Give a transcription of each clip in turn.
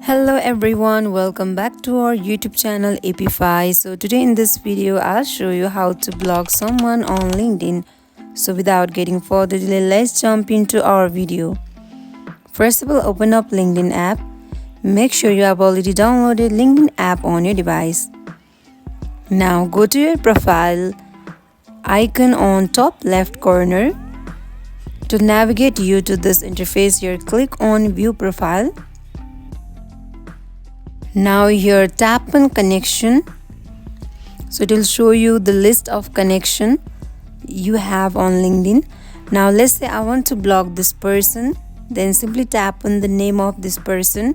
Hello everyone, welcome back to our YouTube channel Appify. So today in this video I'll show you how to block someone on LinkedIn. So without getting further delay, let's jump into our video. First of all, open up LinkedIn app. Make sure you have already downloaded LinkedIn app on your device. Now go to your profile icon on top left corner. To navigate you to this interface, here click on view profile. Now here tap on connection. So it will show you the list of connection you have on LinkedIn. Now let's say I want to block this person, then simply tap on the name of this person,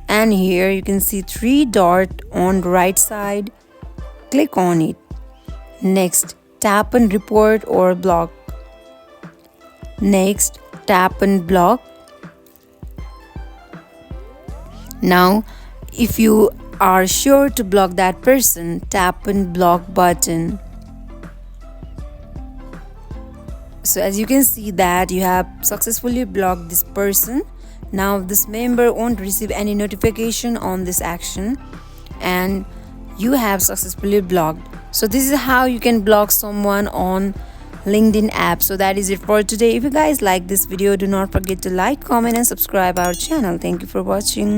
and here you can see 3 dots on the right side. Click on it. Next, tap on report or block. Next, tap on block. Now if you are sure to block that person, tap on block button. So as you can see that you have successfully blocked this person. Now this member won't receive any notification on this action and you have successfully blocked. So this is how you can block someone on LinkedIn app. So that is it for today. If you guys like this video, do not forget to like, comment and subscribe our channel. Thank you for watching.